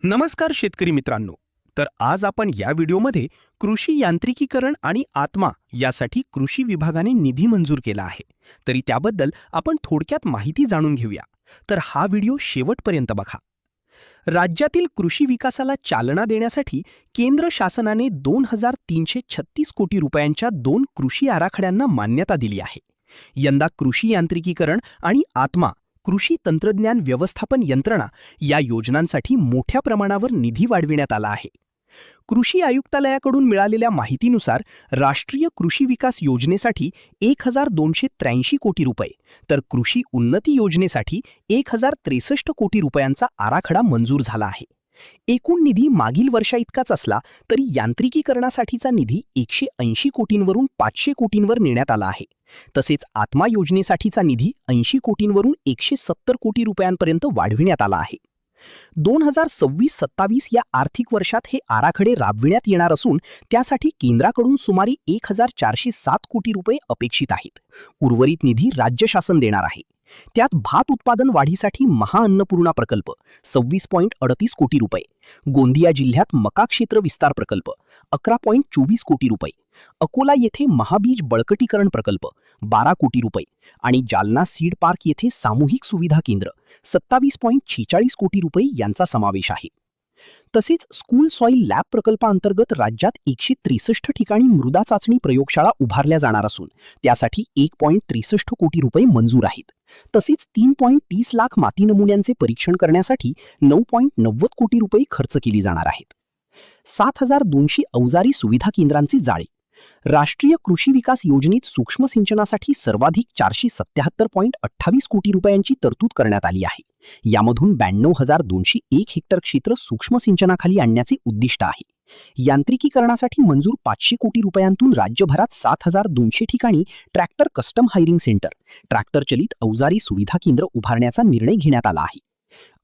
नमस्कार शेतकरी मित्रांनो. तर आज आपण या व्हिडिओमध्ये कृषी यांत्रिकीकरण आणि आत्मा यासाठी कृषी विभागाने निधी मंजूर केला आहे. तरी त्याबद्दल आपण थोडक्यात माहिती जाणून घेऊया. तर हा व्हिडिओ शेवटपर्यंत बघा. राज्यातील कृषी विकासाला चालना देण्यासाठी केंद्र शासनाने 2336 कोटी रुपयांच्या 2 कृषी आराखड्यांना मान्यता दिली आहे. यंदा कृषी यांत्रिकीकरण आणि आत्मा कृषी तंत्रज्ञान व्यवस्थापन यंत्रणा या योजनांसाठी मोठ्या प्रमाणावर निधी वाढविण्यात आला आहे. कृषी आयुक्तालयाकडून मिळालेल्या माहितीनुसार राष्ट्रीय कृषी विकास योजनेसाठी 1283 कोटी रुपये तर कृषी उन्नती योजनेसाठी 1063 कोटी रुपयांचा आराखडा मंजूर झाला आहे. एकूण निधी मागील वर्षाइतकाच असला तरी यांत्रिकीकरणासाठीचा निधी 180 कोटींवरून 500 कोटींवर नेण्यात आला आहे. तसेच आत्मा योजनेसाठीचा निधी 80 कोटींवरून 170 कोटी रुपयांपर्यंत वाढविण्यात आला आहे. 2026-27 या आर्थिक वर्षात हे आराखडे राबविण्यात येणार असून त्यासाठी केंद्राकडून सुमारे 1407 कोटी रुपये अपेक्षित आहेत. उर्वरित निधी राज्य शासन देणार आहे. त्यात भात उत्पादन वाढीसाठी महाअन्नपूर्णा प्रकल्प 26.38 कोटी रुपये, गोंदिया जिल्ह्यात मका क्षेत्र विस्तार प्रकल्प 11.24 कोटी रुपये, अकोला येथे महाबीज बळकटीकरण प्रकल्प 12 कोटी रुपये आणि जालना सीड पार्क येथे सामूहिक सुविधा केंद्र 27.46 कोटी रुपये यांचा समावेश आहे. तसेच स्कूल सॉइल लॅब प्रकल्पाअंतर्गत राज्यात 163 ठिकाणी मृदा चाचणी प्रयोगशाळा उभारल्या जाणार असून त्यासाठी 1.63 कोटी रुपये मंजूर आहेत. तसेच 3.30 लाख माती नमुन्यांचे परीक्षण करण्यासाठी 9.90 कोटी रुपये खर्च केली जाणार आहेत. 7200 अवजारी सुविधा केंद्रांचे जाळे. राष्ट्रीय कृषी विकास योजनेत सूक्ष्म सिंचनासाठी सर्वाधिक 477.28 कोटी रुपयांची तरतूद करण्यात आली आहे. यामधून 92,201 हेक्टर क्षेत्र सूक्ष्म सिंचनाखाली आणण्याचे उद्दिष्ट आहे. यांत्रिकीकरणासाठी मंजूर 500 कोटी रुपयांतून राज्यभरात 7,200 ठिकाणी tractor custom hiring centre, tractor चलित अवजारी सुविधा केंद्र उभारण्याचा निर्णय घेण्यात आला आहे.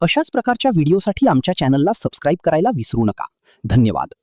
अशाच प्रकारच्या व्हिडिओसाठी आमच्या चॅनलला सबस्क्राईब करायला विसरू नका. धन्यवाद.